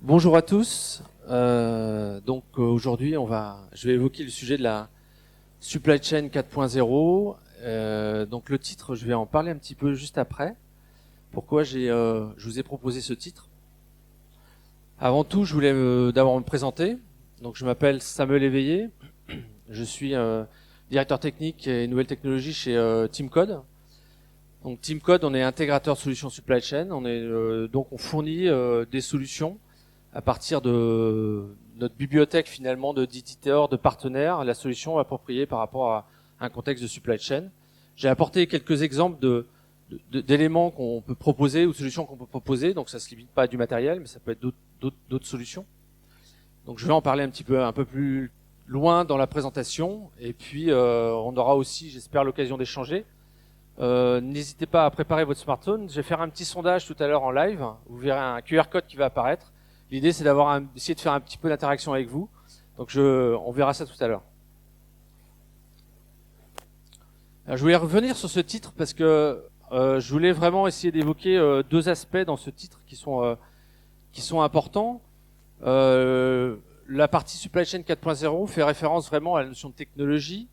Bonjour à tous. Aujourd'hui, je vais évoquer le sujet de la supply chain 4.0. Donc le titre, je vais en parler un petit peu juste après. Pourquoi je vous ai proposé ce titre. Avant tout, je voulais d'abord me présenter. Donc je m'appelle Samuel Éveillé. Je suis directeur technique et nouvelles technologies chez Teamcode. Donc Teamcode, on est intégrateur de solutions supply chain. On fournit des solutions à partir de notre bibliothèque finalement d'éditeurs, de partenaires, la solution appropriée par rapport à un contexte de supply chain. J'ai apporté quelques exemples d'éléments qu'on peut proposer ou de solutions qu'on peut proposer, donc ça se limite pas à du matériel, mais ça peut être d'autres solutions. Donc je vais en parler un peu plus loin dans la présentation, et puis on aura aussi, j'espère, l'occasion d'échanger. N'hésitez pas à préparer votre smartphone. Je vais faire un petit sondage tout à l'heure en live. Vous verrez un QR code qui va apparaître. L'idée, c'est d'essayer de faire un petit peu d'interaction avec vous. Donc, on verra ça tout à l'heure. Alors, je voulais revenir sur ce titre parce que je voulais vraiment essayer d'évoquer deux aspects dans ce titre qui sont importants. La partie supply chain 4.0 fait référence vraiment à la notion de technologie.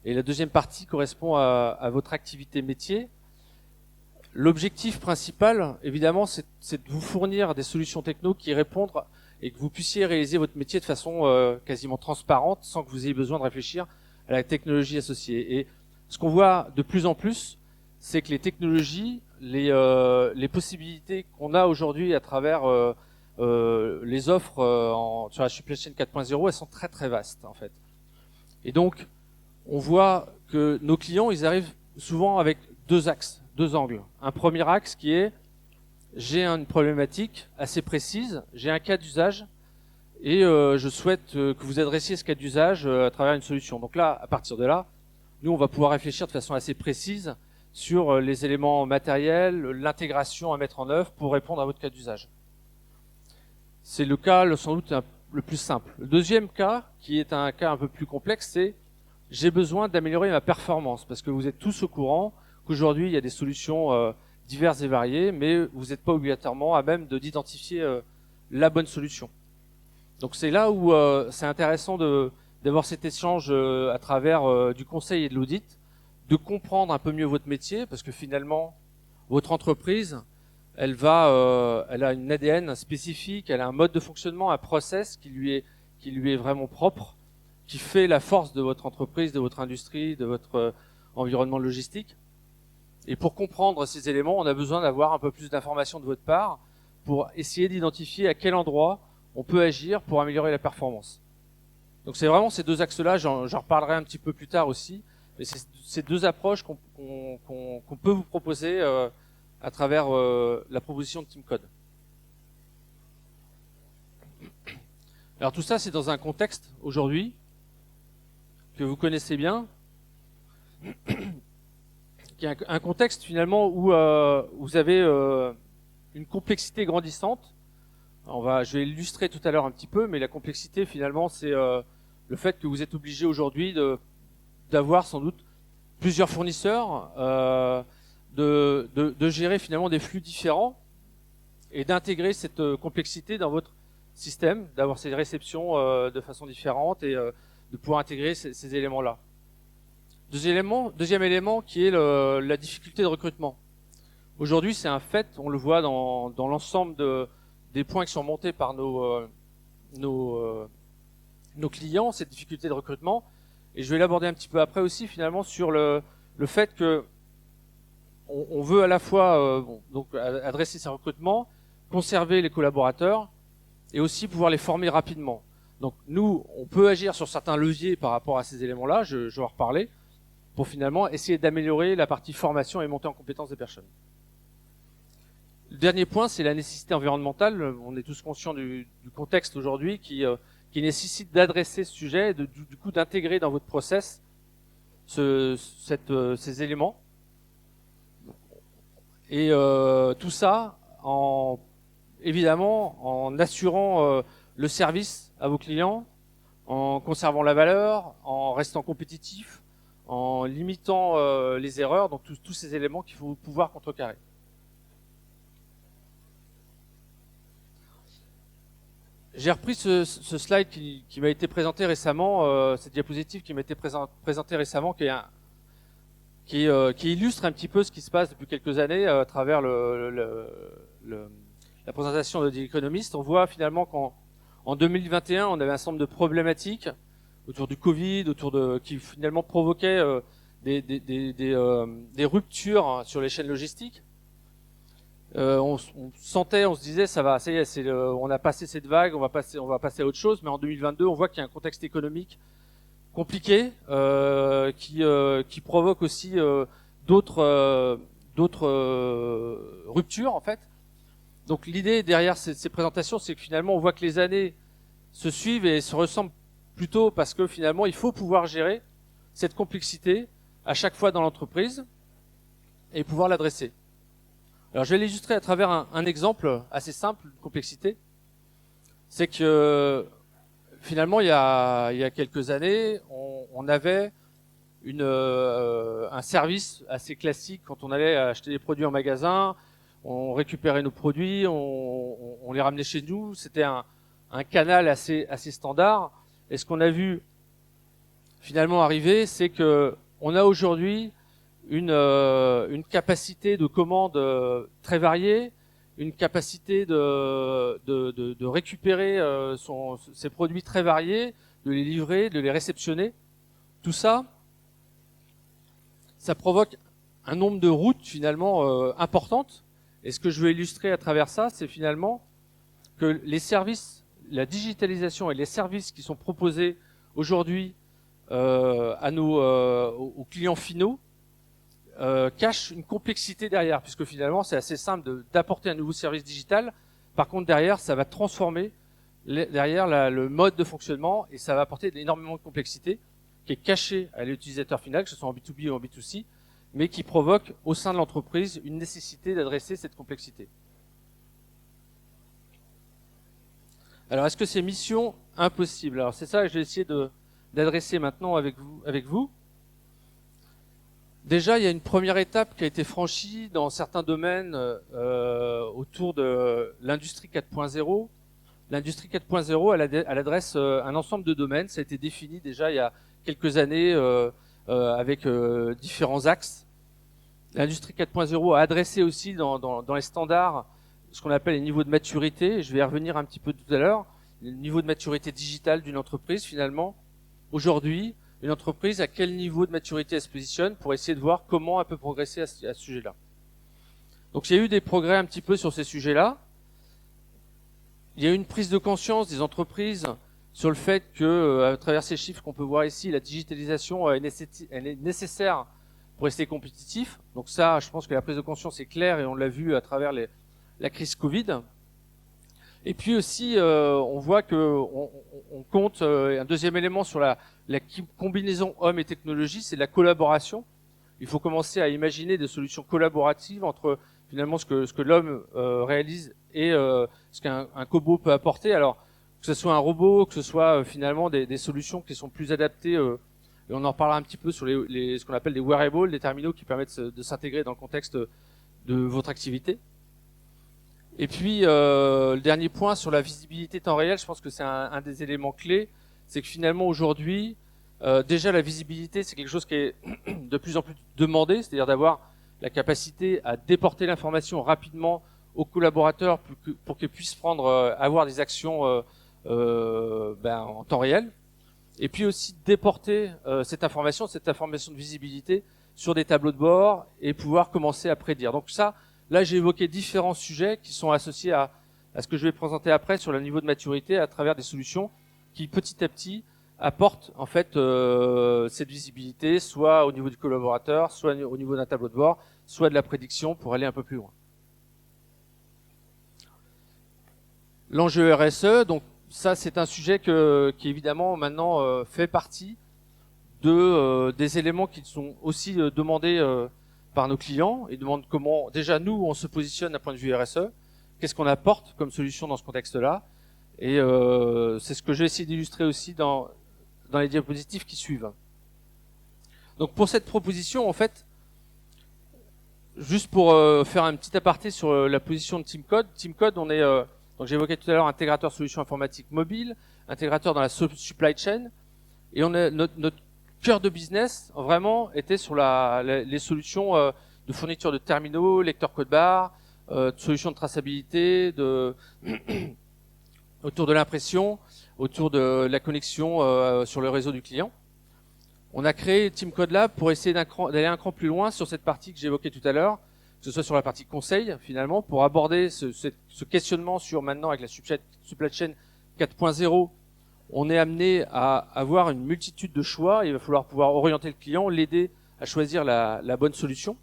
Et la deuxième partie correspond à votre activité métier. L'objectif principal, évidemment, c'est de vous fournir des solutions techno qui répondent et que vous puissiez réaliser votre métier de façon quasiment transparente sans que vous ayez besoin de réfléchir à la technologie associée. Et ce qu'on voit de plus en plus, c'est que les technologies, les possibilités qu'on a aujourd'hui à travers les offres sur la supply chain 4.0, elles sont très très vastes en fait. Et donc, on voit que nos clients, ils arrivent souvent avec deux axes, deux angles. Un premier axe qui est j'ai une problématique assez précise, j'ai un cas d'usage et je souhaite que vous adressiez ce cas d'usage à travers une solution. Donc là, à partir de là, nous, on va pouvoir réfléchir de façon assez précise sur les éléments matériels, l'intégration à mettre en œuvre pour répondre à votre cas d'usage. C'est le cas sans doute le plus simple. Le deuxième cas, qui est un cas un peu plus complexe, c'est j'ai besoin d'améliorer ma performance, parce que vous êtes tous au courant qu'aujourd'hui, il y a des solutions diverses et variées, mais vous n'êtes pas obligatoirement à même d'identifier la bonne solution. Donc c'est là où c'est intéressant d'avoir cet échange à travers du conseil et de l'audit, de comprendre un peu mieux votre métier, parce que finalement, votre entreprise, elle a une ADN spécifique, elle a un mode de fonctionnement, un process qui lui est vraiment propre, qui fait la force de votre entreprise, de votre industrie, de votre environnement logistique. Et pour comprendre ces éléments, on a besoin d'avoir un peu plus d'informations de votre part pour essayer d'identifier à quel endroit on peut agir pour améliorer la performance. Donc c'est vraiment ces deux axes-là, j'en reparlerai un petit peu plus tard aussi, mais c'est ces deux approches qu'on peut vous proposer à travers la proposition de Teamcode. Alors tout ça, c'est dans un contexte aujourd'hui que vous connaissez bien, qui est un contexte finalement où vous avez une complexité grandissante. Je vais l'illustrer tout à l'heure un petit peu, mais la complexité finalement, c'est le fait que vous êtes obligé aujourd'hui d'avoir sans doute plusieurs fournisseurs, de gérer finalement des flux différents et d'intégrer cette complexité dans votre système, d'avoir ces réceptions de façon différente et de pouvoir intégrer ces éléments-là. Deuxième élément qui est la difficulté de recrutement. Aujourd'hui, c'est un fait, on le voit dans l'ensemble des points qui sont montés par nos clients, cette difficulté de recrutement. Et je vais l'aborder un petit peu après aussi, finalement, sur le fait que on veut à la fois donc adresser ces recrutements, conserver les collaborateurs et aussi pouvoir les former rapidement. Donc nous, on peut agir sur certains leviers par rapport à ces éléments-là, je vais en reparler, pour finalement essayer d'améliorer la partie formation et montée en compétence des personnes. Le dernier point, c'est la nécessité environnementale. On est tous conscients du contexte aujourd'hui qui nécessite d'adresser ce sujet et du coup d'intégrer dans votre process ces éléments. Et tout ça évidemment en assurant le service à vos clients, en conservant la valeur, en restant compétitif, en limitant les erreurs, donc tous ces éléments qu'il faut pouvoir contrecarrer. J'ai repris ce slide qui m'a été présenté récemment, cette diapositive qui m'a été présentée récemment, qui illustre un petit peu ce qui se passe depuis quelques années à travers la présentation de The Economist. On voit finalement qu'en 2021, on avait un certain nombre de problématiques autour du Covid, qui finalement provoquaient des ruptures sur les chaînes logistiques. On se disait, ça va, ça y est, on a passé cette vague, on va passer à autre chose. Mais en 2022, on voit qu'il y a un contexte économique compliqué qui provoque aussi d'autres ruptures en fait. Donc l'idée derrière ces présentations, c'est que finalement, on voit que les années se suivent et se ressemblent plutôt parce que finalement, il faut pouvoir gérer cette complexité à chaque fois dans l'entreprise et pouvoir l'adresser. Alors je vais l'illustrer à travers un exemple assez simple de complexité. C'est que finalement il y a quelques années, on avait un service assez classique quand on allait acheter des produits en magasin, on récupérait nos produits, on les ramenait chez nous. C'était un canal assez standard. Et ce qu'on a vu finalement arriver, c'est que on a aujourd'hui une capacité de commande très variée, une capacité de récupérer ces produits très variés, de les livrer, de les réceptionner. Tout ça, ça provoque un nombre de routes finalement importantes. Et ce que je veux illustrer à travers ça, c'est finalement que les services, la digitalisation et les services qui sont proposés aujourd'hui aux clients finaux cache une complexité derrière, puisque finalement c'est assez simple d'apporter un nouveau service digital. Par contre derrière, ça va transformer le mode de fonctionnement et ça va apporter énormément de complexité qui est cachée à l'utilisateur final, que ce soit en B2B ou en B2C, mais qui provoque au sein de l'entreprise une nécessité d'adresser cette complexité. Alors est-ce que c'est mission impossible? Alors c'est ça que je vais essayer d'adresser maintenant avec vous. Déjà, il y a une première étape qui a été franchie dans certains domaines autour de l'industrie 4.0. L'industrie 4.0, elle adresse un ensemble de domaines. Ça a été défini déjà il y a quelques années avec différents axes. L'industrie 4.0 a adressé aussi dans les standards ce qu'on appelle les niveaux de maturité. Je vais y revenir un petit peu tout à l'heure. Le niveau de maturité digitale d'une entreprise, finalement, aujourd'hui, une entreprise, à quel niveau de maturité elle se positionne pour essayer de voir comment elle peut progresser à ce sujet-là. Donc il y a eu des progrès un petit peu sur ces sujets-là. Il y a eu une prise de conscience des entreprises sur le fait que, à travers ces chiffres qu'on peut voir ici, la digitalisation elle est nécessaire pour rester compétitif. Donc ça, je pense que la prise de conscience est claire et on l'a vu à travers la crise Covid. Et puis aussi, on voit que on compte un deuxième élément sur la combinaison homme et technologie, c'est la collaboration. Il faut commencer à imaginer des solutions collaboratives entre finalement ce que l'homme réalise et ce qu'un cobot peut apporter. Alors que ce soit un robot, que ce soit finalement des solutions qui sont plus adaptées. Et on en parlera un petit peu sur ce qu'on appelle des wearables, des terminaux qui permettent de s'intégrer dans le contexte de votre activité. Et puis, le dernier point sur la visibilité temps réel, je pense que c'est un des éléments clés, c'est que finalement aujourd'hui, déjà la visibilité, c'est quelque chose qui est de plus en plus demandé, c'est-à-dire d'avoir la capacité à déporter l'information rapidement aux collaborateurs pour qu'ils puissent avoir des actions en temps réel. Et puis aussi déporter cette information de visibilité sur des tableaux de bord et pouvoir commencer à prédire. Donc ça, là, j'ai évoqué différents sujets qui sont associés à ce que je vais présenter après sur le niveau de maturité à travers des solutions qui, petit à petit, apportent en fait cette visibilité, soit au niveau du collaborateur, soit au niveau d'un tableau de bord, soit de la prédiction pour aller un peu plus loin. L'enjeu RSE, donc ça, c'est un sujet qui évidemment maintenant fait partie des éléments qui sont aussi demandés par nos clients et demandent comment, déjà nous, on se positionne d'un point de vue RSE, qu'est-ce qu'on apporte comme solution dans ce contexte-là, et c'est ce que j'ai essayé d'illustrer aussi dans les diapositives qui suivent. Donc pour cette proposition, en fait, juste pour faire un petit aparté sur la position de Team Code, on est Donc j'évoquais tout à l'heure intégrateur solutions informatiques mobile, intégrateur dans la supply chain, et notre cœur de business vraiment était sur les solutions de fourniture de terminaux, lecteurs code barre, de solutions de traçabilité, autour de l'impression, autour de la connexion sur le réseau du client. On a créé Team Code Lab pour essayer d'aller un cran plus loin sur cette partie que j'évoquais tout à l'heure, que ce soit sur la partie conseil finalement, pour aborder ce questionnement sur maintenant avec la supply chain 4.0. On est amené à avoir une multitude de choix. Il va falloir pouvoir orienter le client, l'aider à choisir la bonne solution,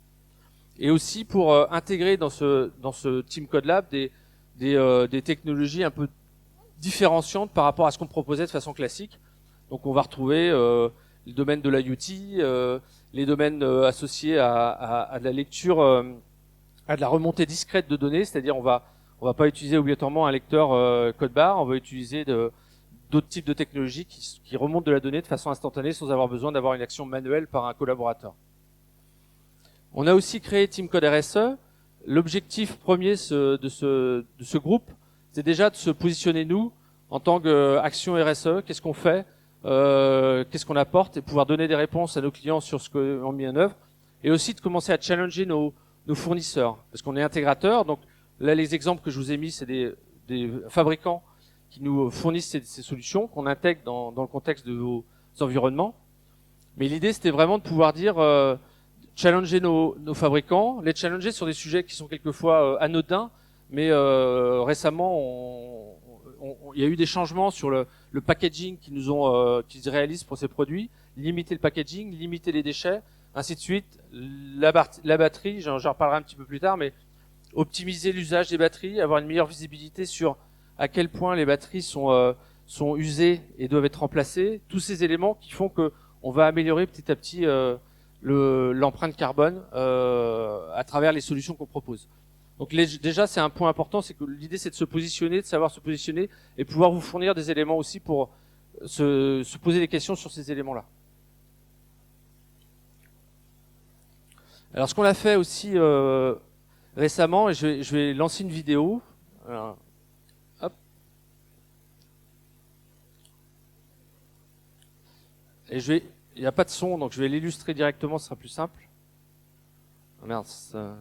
et aussi pour intégrer dans ce Team Code Lab des technologies un peu différenciantes par rapport à ce qu'on proposait de façon classique. Donc on va retrouver le domaine de l'IoT, les domaines associés à de la lecture, à de la remontée discrète de données, c'est-à-dire on va pas utiliser obligatoirement un lecteur code barre, on va utiliser d'autres types de technologies qui remontent de la donnée de façon instantanée sans avoir besoin d'avoir une action manuelle par un collaborateur. On a aussi créé Team Code RSE. L'objectif premier de ce groupe, c'est déjà de se positionner nous en tant qu'action RSE. Qu'est-ce qu'on fait, qu'est-ce qu'on apporte, et pouvoir donner des réponses à nos clients sur ce qu'on a mis en œuvre, et aussi de commencer à challenger nos fournisseurs, parce qu'on est intégrateur. Donc là, les exemples que je vous ai mis, c'est des fabricants qui nous fournissent ces solutions qu'on intègre dans le contexte de vos environnements. Mais l'idée, c'était vraiment de pouvoir dire challenger nos fabricants, les challenger sur des sujets qui sont quelquefois anodins, mais récemment, il y a eu des changements sur le packaging qu'ils réalisent pour ces produits, limiter le packaging, limiter les déchets, ainsi de suite. La batterie, j'en reparlerai un petit peu plus tard, mais optimiser l'usage des batteries, avoir une meilleure visibilité sur à quel point les batteries sont usées et doivent être remplacées. Tous ces éléments qui font que on va améliorer petit à petit l'empreinte carbone à travers les solutions qu'on propose. Donc déjà, c'est un point important, c'est que l'idée, c'est de se positionner, de savoir se positionner et pouvoir vous fournir des éléments aussi pour se poser des questions sur ces éléments-là. Alors, ce qu'on a fait aussi récemment, et je vais lancer une vidéo. Alors, hop. Et il n'y a pas de son, donc je vais l'illustrer directement, ce sera plus simple. Oh merde, ça...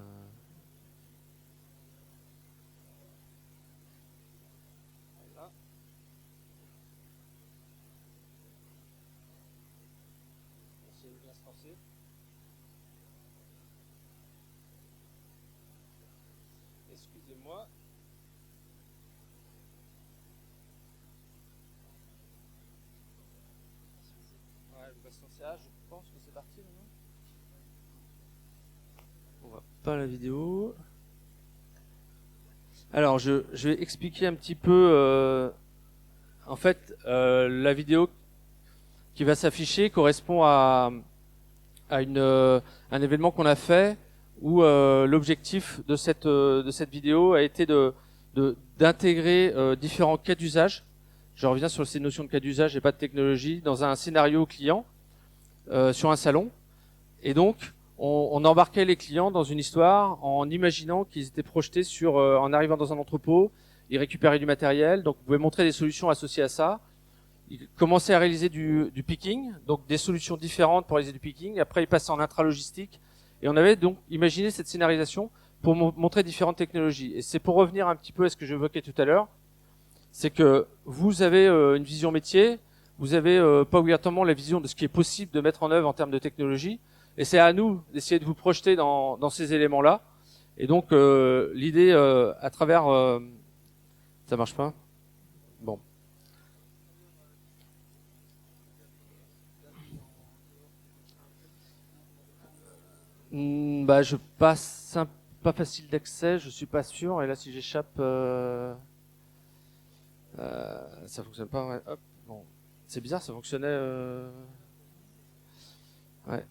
Excusez-moi. Ouais, je pense que c'est parti maintenant. On voit pas la vidéo. Alors, je vais expliquer un petit peu. En fait, la vidéo qui va s'afficher correspond à un événement qu'on a fait où l'objectif de cette vidéo a été d'intégrer différents cas d'usage. Je reviens sur ces notions de cas d'usage et pas de technologie dans un scénario client sur un salon. Et donc, on embarquait les clients dans une histoire en imaginant qu'ils étaient projetés en arrivant dans un entrepôt, ils récupéraient du matériel. Donc, vous pouvez montrer des solutions associées à ça. Ils commençaient à réaliser du picking, donc des solutions différentes pour réaliser du picking. Après, ils passaient en intralogistique. Et on avait donc imaginé cette scénarisation pour montrer différentes technologies. Et c'est pour revenir un petit peu à ce que j'évoquais tout à l'heure, c'est que vous avez une vision métier, vous avez pas obligatoirement la vision de ce qui est possible de mettre en œuvre en termes de technologie, et c'est à nous d'essayer de vous projeter dans ces éléments-là. Et donc l'idée à travers... ça marche pas ? Bon. Bah, je passe pas facile d'accès, je suis pas sûr. Et là, si j'échappe, ça fonctionne pas. Ouais. Hop, bon, c'est bizarre, ça fonctionnait. Ouais.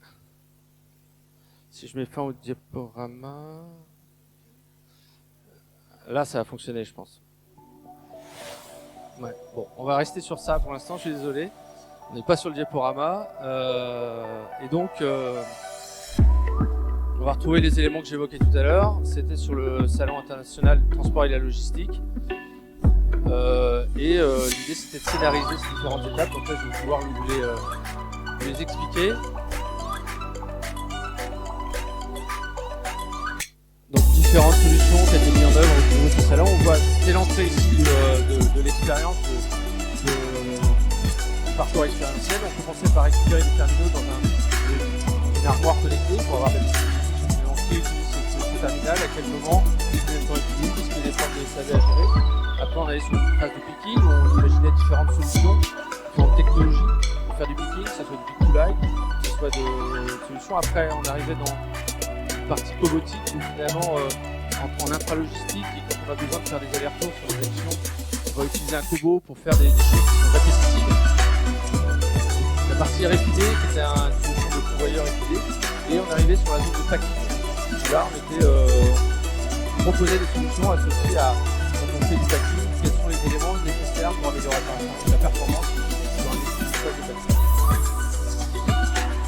Si je mets fin au diaporama, là, ça a fonctionné, je pense. Ouais. Bon, on va rester sur ça pour l'instant. Je suis désolé. On n'est pas sur le diaporama, et donc. On va retrouver les éléments que j'évoquais tout à l'heure. C'était sur le Salon international du transport et de la logistique. L'idée c'était de scénariser ces différentes étapes. Donc là je vais pouvoir vous les expliquer. Donc différentes solutions qui ont été mises en œuvre au niveau de ce salon. On voit dès l'entrée ici de l'expérience du parcours expérientiel. On commençait par récupérer des terminaux dans une armoire connectée pour avoir des petits qui utilisent ce terminal, à quel moment ils sont utilisés, est-ce qu'il y a des formes de SAV à gérer. Après on allait sur une phase de picking où on imaginait différentes solutions, différentes technologies pour faire du picking, que ce soit du pick to light, que ce soit de solutions. Après on arrivait dans une partie cobotique où finalement en infralogistique et quand on a besoin de faire des allers-retours sur les actions, on va utiliser un cobo pour faire des choses qui sont répétitives. La partie RFID qui était une solution de convoyeur RFID et on arrivait sur la zone de packing. Là on était proposait des solutions associées à quand on fait du packing, quels sont les éléments nécessaires pour améliorer la performance sur un espace de packing.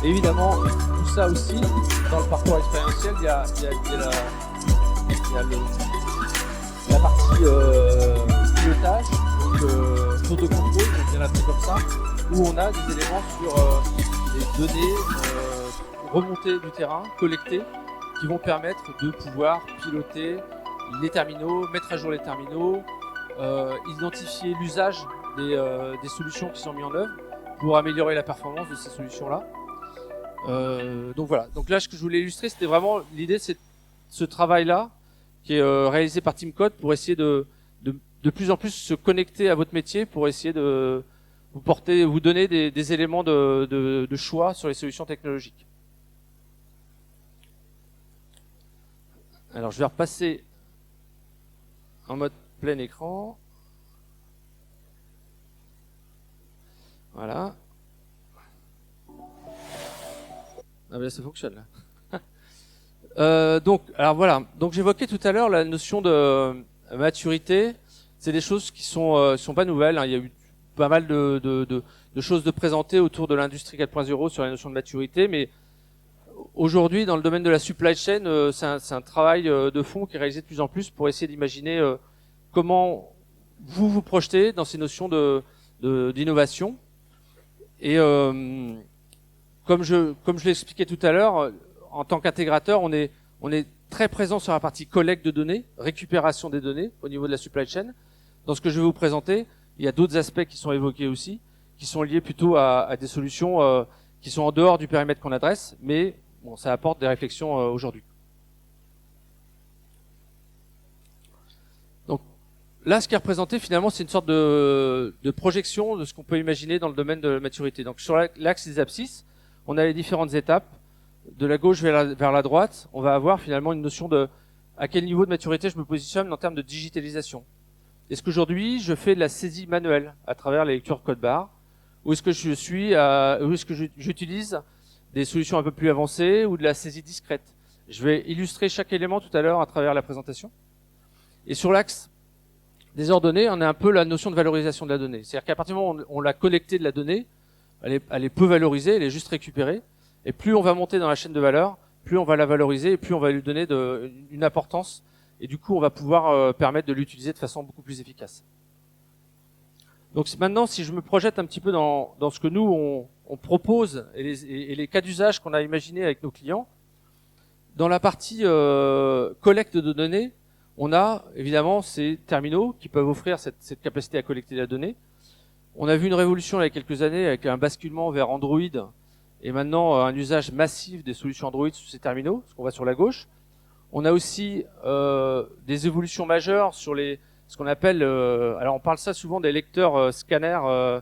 Et évidemment, tout ça aussi, dans le parcours expérientiel, il y a la partie pilotage, donc tour de contrôle, on vient l'appeler comme ça, où on a des éléments sur des données remontées du terrain, collectées, qui vont permettre de pouvoir piloter les terminaux, mettre à jour les terminaux, identifier l'usage des solutions qui sont mises en œuvre pour améliorer la performance de ces solutions-là. Donc voilà. Donc là, ce que je voulais illustrer, c'était vraiment l'idée, c'est ce travail-là qui est réalisé par Team Code pour essayer de plus en plus se connecter à votre métier, pour essayer de vous donner des éléments de choix sur les solutions technologiques. Alors je vais repasser en mode plein écran. Voilà. Ah ben ça fonctionne là. Donc j'évoquais tout à l'heure la notion de maturité. C'est des choses qui sont pas nouvelles. Hein. Il y a eu pas mal de choses de présenter autour de l'industrie 4.0 sur la notion de maturité, mais aujourd'hui, dans le domaine de la supply chain, c'est un travail de fond qui est réalisé de plus en plus pour essayer d'imaginer comment vous projetez dans ces notions d'innovation. Et comme je l'expliquais tout à l'heure, en tant qu'intégrateur, on est très présent sur la partie collecte de données, récupération des données au niveau de la supply chain. Dans ce que je vais vous présenter, il y a d'autres aspects qui sont évoqués aussi, qui sont liés plutôt à des solutions qui sont en dehors du périmètre qu'on adresse, mais bon, ça apporte des réflexions aujourd'hui. Donc là, ce qui est représenté finalement, c'est une sorte de projection de ce qu'on peut imaginer dans le domaine de la maturité. Donc sur l'axe des abscisses, on a les différentes étapes. De la gauche vers la droite, on va avoir finalement une notion de à quel niveau de maturité je me positionne en termes de digitalisation. Est-ce qu'aujourd'hui, je fais de la saisie manuelle à travers les lectures code barre, ou est-ce que j'utilise des solutions un peu plus avancées ou de la saisie discrète? Je vais illustrer chaque élément tout à l'heure à travers la présentation. Et sur l'axe des ordonnées, on a un peu la notion de valorisation de la donnée. C'est-à-dire qu'à partir du moment où on l'a collectée de la donnée, elle est peu valorisée, elle est juste récupérée. Et plus on va monter dans la chaîne de valeur, plus on va la valoriser et plus on va lui donner une importance. Et du coup, on va pouvoir permettre de l'utiliser de façon beaucoup plus efficace. Donc maintenant, si je me projette un petit peu dans ce que nous, on propose et les cas d'usage qu'on a imaginés avec nos clients, dans la partie collecte de données, on a évidemment ces terminaux qui peuvent offrir cette capacité à collecter la donnée. On a vu une révolution il y a quelques années avec un basculement vers Android et maintenant un usage massif des solutions Android sous ces terminaux, ce qu'on voit sur la gauche. On a aussi des évolutions majeures sur ce qu'on appelle, alors on parle ça souvent des lecteurs scanners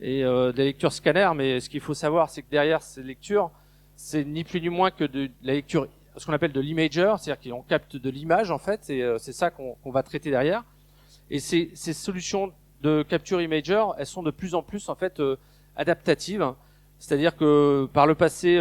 et des lecteurs scanners, mais ce qu'il faut savoir, c'est que derrière ces lectures, c'est ni plus ni moins que de la lecture, ce qu'on appelle de l'imager, c'est-à-dire qu'on capte de l'image en fait, et c'est ça qu'on va traiter derrière. Et ces solutions de capture imager, elles sont de plus en plus en fait adaptatives, c'est-à-dire que par le passé,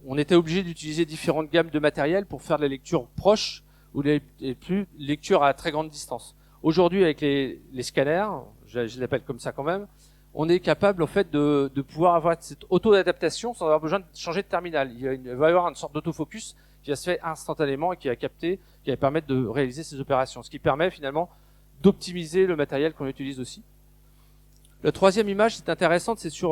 on était obligé d'utiliser différentes gammes de matériel pour faire de la lecture proche ou les plus lecture à très grande distance. Aujourd'hui, avec les scanners, je les appelle comme ça quand même, on est capable en fait de pouvoir avoir cette auto-adaptation sans avoir besoin de changer de terminal. Il va y avoir une sorte d'autofocus qui va se faire instantanément et qui va capter, qui va permettre de réaliser ces opérations. Ce qui permet finalement d'optimiser le matériel qu'on utilise aussi. La troisième image, c'est intéressante, c'est sur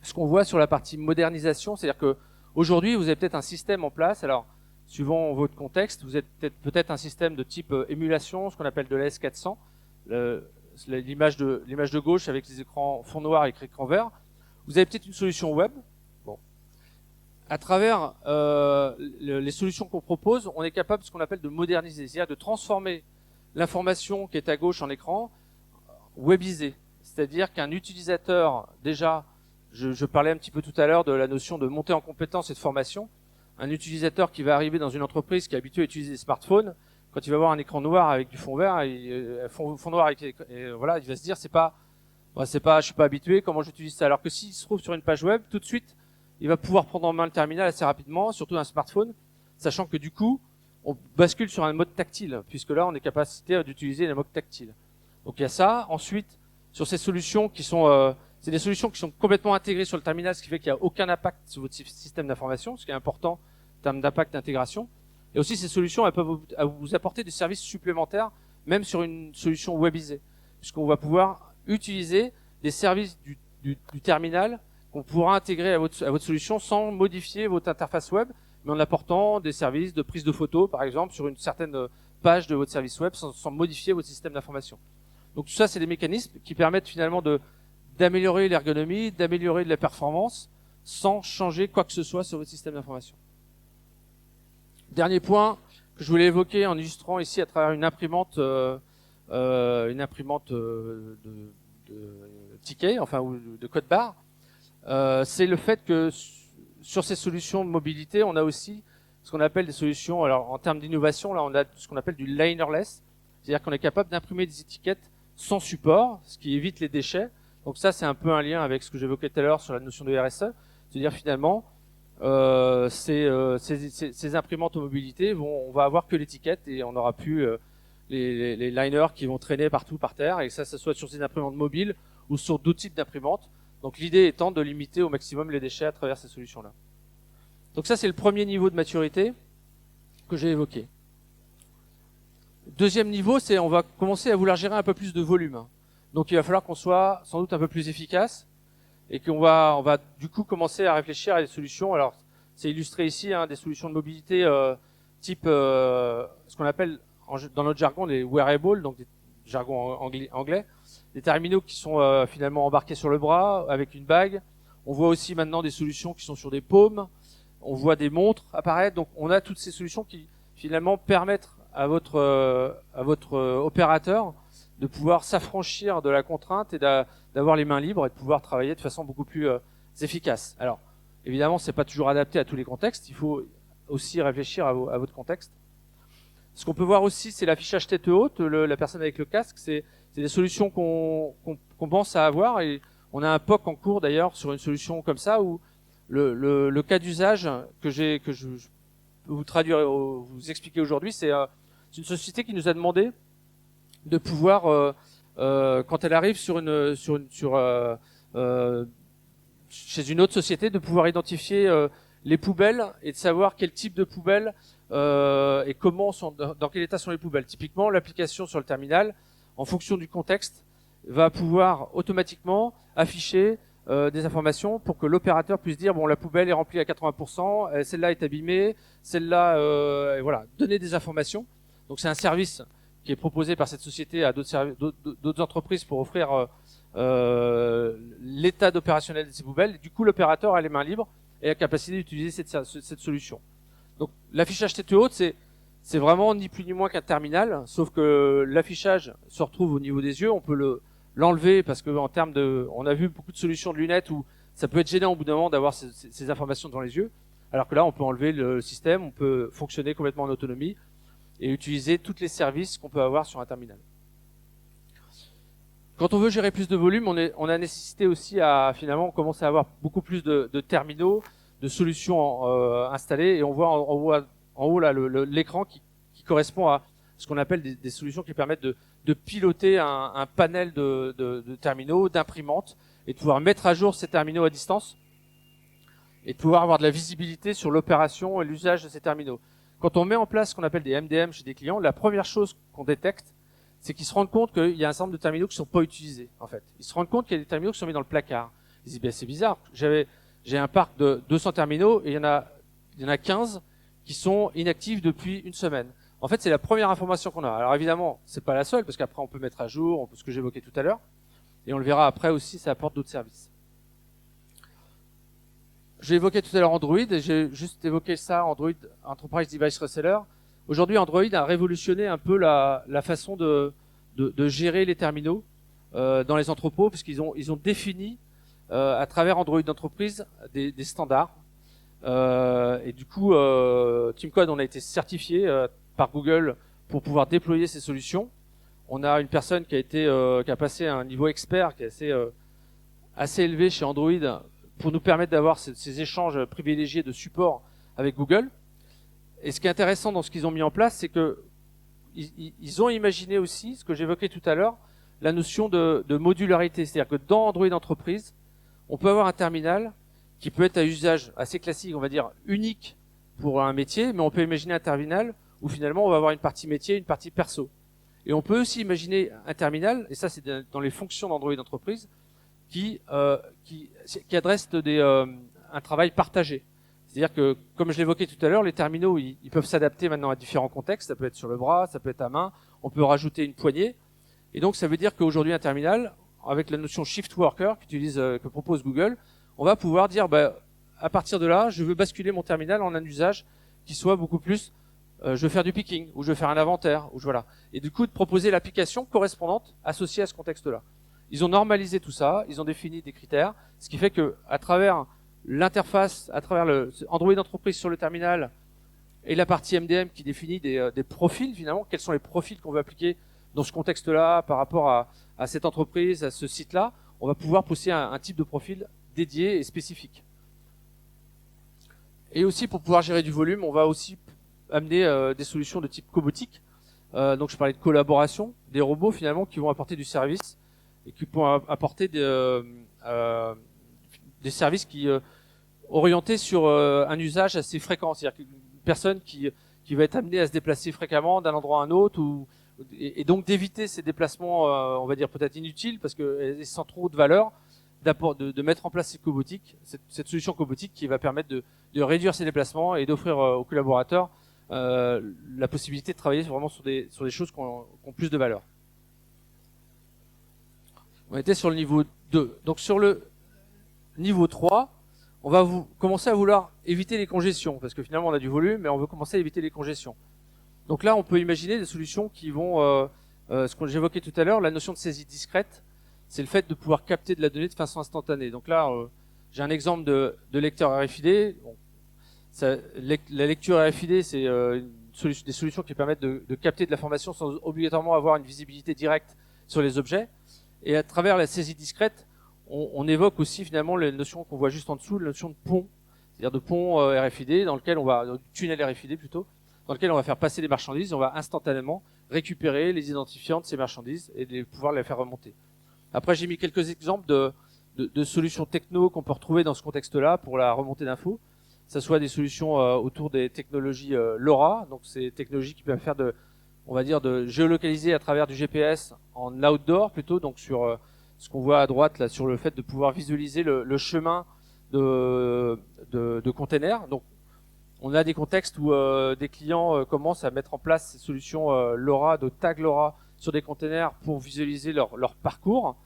ce qu'on voit sur la partie modernisation, c'est-à-dire que aujourd'hui, vous avez peut-être un système en place. Alors, suivant votre contexte, vous êtes peut-être un système de type émulation, ce qu'on appelle de l'AS400, l'image de gauche avec les écrans fond noir et écran vert. Vous avez peut-être une solution web. Bon, à travers les solutions qu'on propose, on est capable de ce qu'on appelle de moderniser, c'est-à-dire de transformer l'information qui est à gauche en écran webisée, c'est-à-dire qu'un utilisateur, déjà, je parlais un petit peu tout à l'heure de la notion de montée en compétences et de formation. Un utilisateur qui va arriver dans une entreprise qui est habitué à utiliser des smartphones, quand il va voir un écran noir avec du fond vert, fond noir et voilà, il va se dire je suis pas habitué, comment j'utilise ça. Alors que s'il se trouve sur une page web, tout de suite, il va pouvoir prendre en main le terminal assez rapidement, surtout un smartphone, sachant que du coup, on bascule sur un mode tactile, puisque là, on est capacité d'utiliser les modes tactiles. Donc il y a ça. Ensuite, sur ces solutions qui sont c'est des solutions qui sont complètement intégrées sur le terminal, ce qui fait qu'il n'y a aucun impact sur votre système d'information, ce qui est important en termes d'impact d'intégration. Et aussi, ces solutions, elles peuvent vous apporter des services supplémentaires, même sur une solution webisée, puisqu'on va pouvoir utiliser des services du terminal qu'on pourra intégrer à votre solution sans modifier votre interface web, mais en apportant des services de prise de photos, par exemple, sur une certaine page de votre service web, sans modifier votre système d'information. Donc tout ça, c'est des mécanismes qui permettent finalement d'améliorer l'ergonomie, d'améliorer la performance, sans changer quoi que ce soit sur votre système d'information. Dernier point que je voulais évoquer en illustrant ici à travers une imprimante de ticket, enfin ou de code barre, c'est le fait que sur ces solutions de mobilité, on a aussi ce qu'on appelle des solutions. Alors en termes d'innovation, là, on a ce qu'on appelle du linerless, c'est-à-dire qu'on est capable d'imprimer des étiquettes sans support, ce qui évite les déchets. Donc ça, c'est un peu un lien avec ce que j'évoquais tout à l'heure sur la notion de RSE, c'est-à-dire finalement ces imprimantes aux mobilités on va avoir que l'étiquette et on n'aura plus les liners qui vont traîner partout par terre, et ça soit sur ces imprimantes mobiles ou sur d'autres types d'imprimantes. Donc l'idée étant de limiter au maximum les déchets à travers ces solutions-là. Donc ça, c'est le premier niveau de maturité que j'ai évoqué. Deuxième niveau, c'est on va commencer à vouloir gérer un peu plus de volume. Donc il va falloir qu'on soit sans doute un peu plus efficace et qu'on va du coup commencer à réfléchir à des solutions. Alors c'est illustré ici, des solutions de mobilité type ce qu'on appelle dans notre jargon les wearables, donc des jargons anglais, des terminaux qui sont finalement embarqués sur le bras avec une bague. On voit aussi maintenant des solutions qui sont sur des paumes. On voit des montres apparaître. Donc on a toutes ces solutions qui finalement permettent à votre opérateur de pouvoir s'affranchir de la contrainte et d'avoir les mains libres et de pouvoir travailler de façon beaucoup plus efficace. Alors, évidemment, c'est pas toujours adapté à tous les contextes. Il faut aussi réfléchir à votre contexte. Ce qu'on peut voir aussi, c'est l'affichage tête haute. La personne avec le casque, c'est des solutions qu'on pense à avoir, et on a un POC en cours d'ailleurs sur une solution comme ça où le cas d'usage que je peux vous traduire, vous expliquer aujourd'hui, c'est une société qui nous a demandé de pouvoir, quand elle arrive chez une autre société, de pouvoir identifier les poubelles et de savoir quel type de poubelles et dans quel état sont les poubelles. Typiquement, l'application sur le terminal, en fonction du contexte, va pouvoir automatiquement afficher des informations pour que l'opérateur puisse dire bon, la poubelle est remplie à 80%, celle-là est abîmée, celle-là, et voilà, donner des informations. Donc c'est un service qui est proposé par cette société à d'autres entreprises pour offrir l'état opérationnel de ces poubelles. Et du coup, l'opérateur a les mains libres et a la capacité d'utiliser cette solution. Donc l'affichage tête haute, c'est vraiment ni plus ni moins qu'un terminal, sauf que l'affichage se retrouve au niveau des yeux. On peut l'enlever parce que en termes on a vu beaucoup de solutions de lunettes où ça peut être gênant au bout d'un moment d'avoir ces informations devant les yeux, alors que là, on peut enlever le système, on peut fonctionner complètement en autonomie et utiliser tous les services qu'on peut avoir sur un terminal. Quand on veut gérer plus de volume, on a nécessité aussi à finalement commencer à avoir beaucoup plus de terminaux, de solutions installées, et on voit en haut là l'écran qui correspond à ce qu'on appelle des solutions qui permettent de piloter un panel de terminaux, d'imprimantes, et de pouvoir mettre à jour ces terminaux à distance et de pouvoir avoir de la visibilité sur l'opération et l'usage de ces terminaux. Quand on met en place ce qu'on appelle des MDM chez des clients, la première chose qu'on détecte, c'est qu'ils se rendent compte qu'il y a un certain nombre de terminaux qui sont pas utilisés, en fait. Ils se rendent compte qu'il y a des terminaux qui sont mis dans le placard. Ils disent, c'est bizarre. J'ai un parc de 200 terminaux et il y en a 15 qui sont inactifs depuis une semaine. En fait, c'est la première information qu'on a. Alors évidemment, c'est pas la seule, parce qu'après on peut mettre à jour, ce que j'évoquais tout à l'heure, et on le verra après aussi, ça apporte d'autres services. J'ai évoqué tout à l'heure Android, et j'ai juste évoqué ça, Android Enterprise Device Reseller. Aujourd'hui, Android a révolutionné un peu la façon de gérer les terminaux dans les entrepôts, puisqu'ils ont défini à travers Android d'entreprise des standards. Et du coup, TeamCode, on a été certifié par Google pour pouvoir déployer ces solutions. On a une personne qui a passé un niveau expert qui est assez élevé chez Android pour nous permettre d'avoir ces échanges privilégiés de support avec Google. Et ce qui est intéressant dans ce qu'ils ont mis en place, c'est que ils ont imaginé aussi, ce que j'évoquais tout à l'heure, la notion de modularité. C'est-à-dire que dans Android Entreprise, on peut avoir un terminal qui peut être à usage assez classique, on va dire unique pour un métier, mais on peut imaginer un terminal où finalement on va avoir une partie métier, une partie perso. Et on peut aussi imaginer un terminal, et ça c'est dans les fonctions d'Android Entreprise, qui adresse un travail partagé. C'est-à-dire que, comme je l'évoquais tout à l'heure, les terminaux, ils peuvent s'adapter maintenant à différents contextes. Ça peut être sur le bras, ça peut être à main. On peut rajouter une poignée. Et donc, ça veut dire qu'aujourd'hui, un terminal, avec la notion Shift Worker que propose Google, on va pouvoir dire, à partir de là, je veux basculer mon terminal en un usage qui soit beaucoup plus, je veux faire du picking, ou je veux faire un inventaire, ou voilà. Et du coup, de proposer l'application correspondante associée à ce contexte-là. Ils ont normalisé tout ça, ils ont défini des critères, ce qui fait que, à travers l'interface, à travers le Android d'entreprise sur le terminal et la partie MDM qui définit des profils finalement, quels sont les profils qu'on veut appliquer dans ce contexte-là par rapport à cette entreprise, à ce site-là, on va pouvoir pousser un type de profil dédié et spécifique. Et aussi pour pouvoir gérer du volume, on va aussi amener des solutions de type cobotique. Donc je parlais de collaboration, des robots finalement qui vont apporter du service et qui vont apporter des services qui orientés sur un usage assez fréquent, c'est-à-dire qu'une personne qui va être amenée à se déplacer fréquemment d'un endroit à un autre, et donc d'éviter ces déplacements, on va dire peut-être inutiles, parce que sans trop de valeur, de mettre en place cette solution cobotique qui va permettre de réduire ces déplacements et d'offrir aux collaborateurs la possibilité de travailler vraiment sur des choses qui ont plus de valeur. On était sur le niveau 2. Donc sur le niveau 3, on va commencer à vouloir éviter les congestions, parce que finalement on a du volume, mais on veut commencer à éviter les congestions. Donc là, on peut imaginer des solutions qui vont, ce que j'évoquais tout à l'heure, la notion de saisie discrète, c'est le fait de pouvoir capter de la donnée de façon instantanée. Donc là, j'ai un exemple de lecteur RFID. Bon, la lecture RFID, c'est des solutions qui permettent de capter de l'information sans obligatoirement avoir une visibilité directe sur les objets. Et à travers la saisie discrète, on évoque aussi finalement les notions qu'on voit juste en dessous, la notion de pont, c'est-à-dire de pont RFID, dans lequel tunnel RFID plutôt, dans lequel on va faire passer des marchandises, et on va instantanément récupérer les identifiants de ces marchandises et pouvoir les faire remonter. Après, j'ai mis quelques exemples de solutions techno qu'on peut retrouver dans ce contexte-là pour la remontée d'infos. Que ce soit des solutions autour des technologies LoRa, donc c'est des technologies qui peuvent faire on va dire de géolocaliser à travers du GPS en outdoor plutôt, donc sur ce qu'on voit à droite là, sur le fait de pouvoir visualiser le chemin de containers. Donc on a des contextes où des clients commencent à mettre en place ces solutions LoRa, de tag LoRa sur des containers pour visualiser leur parcours.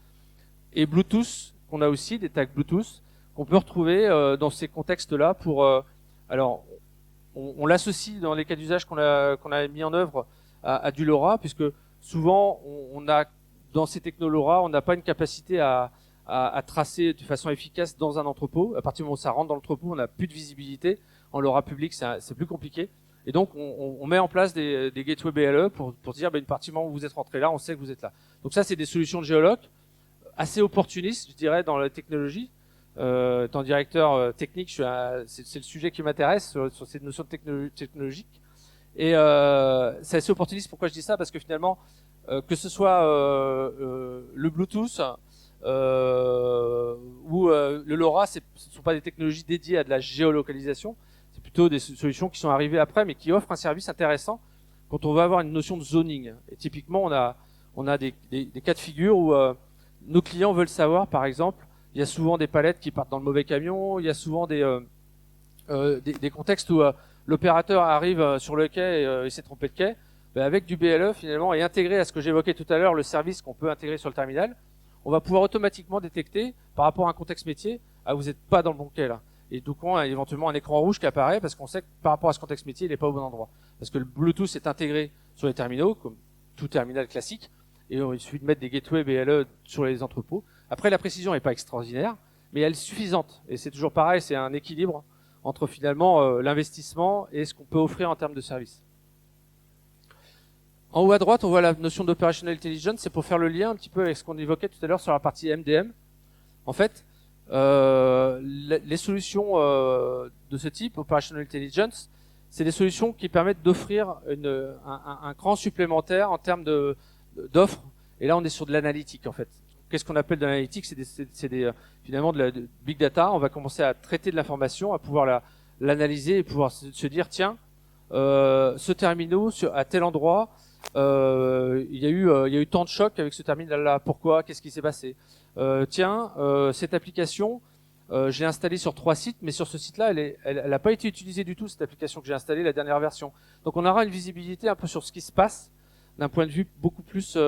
Et Bluetooth, qu'on a aussi des tags Bluetooth qu'on peut retrouver dans ces contextes-là pour alors on l'associe dans les cas d'usage qu'on a mis en œuvre à du LoRa, puisque souvent on a dans ces technos LoRa, on n'a pas une capacité à tracer de façon efficace dans un entrepôt. À partir du moment où ça rentre dans l'entrepôt, on n'a plus de visibilité. En LoRa public, c'est plus compliqué. Et donc on met en place des gateways BLE pour dire une partie du moment où vous êtes rentré là, on sait que vous êtes là. Donc ça, c'est des solutions de géoloc assez opportunistes, je dirais, dans la technologie. Étant directeur technique, c'est le sujet qui m'intéresse sur cette notion technologique. Et c'est assez opportuniste. Pourquoi je dis ça? Parce que finalement, que ce soit le Bluetooth ou le LoRa, ce ne sont pas des technologies dédiées à de la géolocalisation. C'est plutôt des solutions qui sont arrivées après, mais qui offrent un service intéressant quand on va avoir une notion de zoning. Et typiquement, on a des cas de figure où nos clients veulent savoir, par exemple, il y a souvent des palettes qui partent dans le mauvais camion, il y a souvent des contextes où l'opérateur arrive sur le quai et il s'est trompé de quai. Ben avec du BLE finalement et intégré à ce que j'évoquais tout à l'heure, le service qu'on peut intégrer sur le terminal, on va pouvoir automatiquement détecter par rapport à un contexte métier, vous n'êtes pas dans le bon quai là. Et donc on a éventuellement un écran rouge qui apparaît parce qu'on sait que par rapport à ce contexte métier, il n'est pas au bon endroit. Parce que le Bluetooth est intégré sur les terminaux, comme tout terminal classique, et il suffit de mettre des gateways BLE sur les entrepôts. Après, la précision n'est pas extraordinaire, mais elle est suffisante. Et c'est toujours pareil, c'est un équilibre entre finalement l'investissement et ce qu'on peut offrir en termes de service. En haut à droite, on voit la notion d'operational intelligence, c'est pour faire le lien un petit peu avec ce qu'on évoquait tout à l'heure sur la partie MDM. En fait, les solutions de ce type, operational intelligence, c'est des solutions qui permettent d'offrir un cran supplémentaire en termes d'offres. Et là, on est sur de l'analytique en fait. Qu'est-ce qu'on appelle de l'analytique? C'est finalement de big data. On va commencer à traiter de l'information, à pouvoir l'analyser et pouvoir se dire tiens, ce terminal à tel endroit, il y a eu tant de chocs avec ce terminal là. Pourquoi? Qu'est-ce qui s'est passé? Cette application, je l'ai installée sur 3 sites, mais sur ce site-là, elle n'a pas été utilisée du tout, cette application que j'ai installée, la dernière version. Donc on aura une visibilité un peu sur ce qui se passe, d'un point de vue beaucoup plus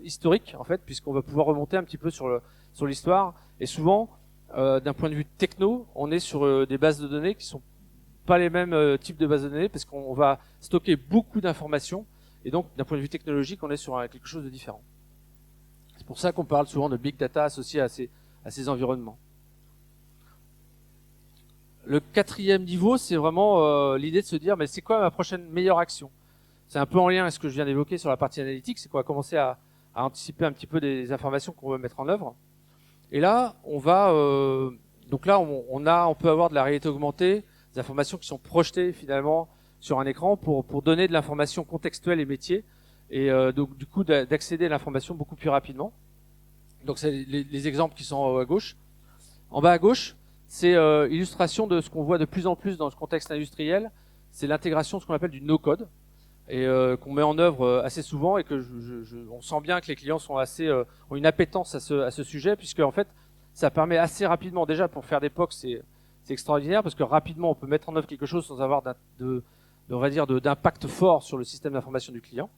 historique, en fait, puisqu'on va pouvoir remonter un petit peu sur l'histoire. Et souvent, d'un point de vue techno, on est sur des bases de données qui sont pas les mêmes types de bases de données, parce qu'on va stocker beaucoup d'informations, et donc d'un point de vue technologique, on est sur quelque chose de différent. C'est pour ça qu'on parle souvent de big data associé à ces environnements. Le quatrième niveau, c'est vraiment l'idée de se dire, mais c'est quoi ma prochaine meilleure action? C'est un peu en lien avec ce que je viens d'évoquer sur la partie analytique, c'est qu'on va commencer à anticiper un petit peu des informations qu'on veut mettre en œuvre. Et là, on va donc là, on peut avoir de la réalité augmentée, des informations qui sont projetées finalement sur un écran pour donner de l'information contextuelle et métier, et donc du coup d'accéder à l'information beaucoup plus rapidement. Donc c'est les exemples qui sont en haut à gauche. En bas à gauche, c'est illustration de ce qu'on voit de plus en plus dans ce contexte industriel, c'est l'intégration de ce qu'on appelle du no-code, et qu'on met en œuvre assez souvent, et que on sent bien que les clients sont ont une appétence à ce sujet, puisque en fait ça permet assez rapidement, déjà pour faire des POC, c'est extraordinaire, parce que rapidement on peut mettre en œuvre quelque chose sans avoir d'impact fort sur le système d'information du client.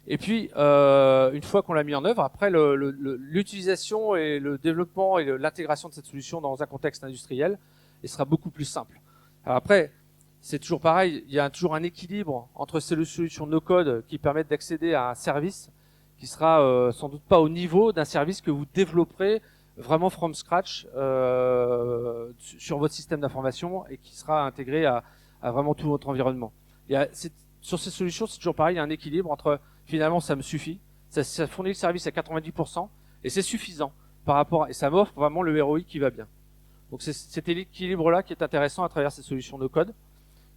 Et puis une fois qu'on l'a mis en œuvre, après l'utilisation et le développement et l'intégration de cette solution dans un contexte industriel, il sera beaucoup plus simple. Alors après, c'est toujours pareil, il y a toujours un équilibre entre ces solutions no-code qui permettent d'accéder à un service qui sera sans doute pas au niveau d'un service que vous développerez vraiment from scratch sur votre système d'information et qui sera intégré à vraiment tout votre environnement. Sur ces solutions, c'est toujours pareil, il y a un équilibre entre finalement ça me suffit, ça fournit le service à 90% et c'est suffisant et ça m'offre vraiment le ROI qui va bien. Donc c'est cet équilibre-là qui est intéressant à travers ces solutions no-code,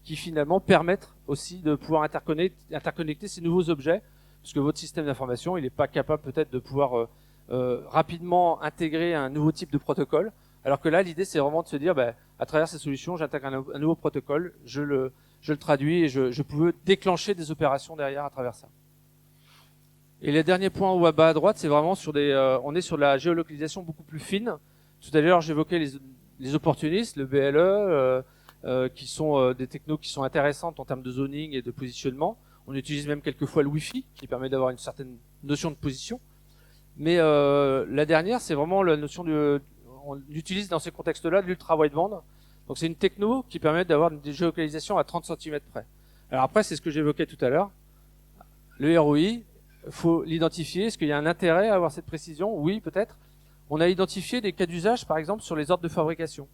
qui finalement permettent aussi de pouvoir interconnecter ces nouveaux objets, parce que votre système d'information, il n'est pas capable peut-être de pouvoir rapidement intégrer un nouveau type de protocole, alors que là, l'idée, c'est vraiment de se dire, à travers ces solutions, j'intègre un nouveau protocole, je le traduis et je peux déclencher des opérations derrière à travers ça. Et les derniers points en haut à bas à droite, c'est vraiment on est sur la géolocalisation beaucoup plus fine. Tout à l'heure, j'évoquais les opportunistes, le BLE, qui sont des technos qui sont intéressantes en termes de zoning et de positionnement. On utilise même quelquefois le Wi-Fi, qui permet d'avoir une certaine notion de position. Mais la dernière, c'est vraiment la notion on utilise dans ces contextes-là de l'ultra wideband. Donc c'est une techno qui permet d'avoir une géolocalisation à 30 cm près. Alors après, c'est ce que j'évoquais tout à l'heure. Le ROI, faut l'identifier. Est-ce qu'il y a un intérêt à avoir cette précision? Oui, peut-être. On a identifié des cas d'usage, par exemple, sur les ordres de fabrication.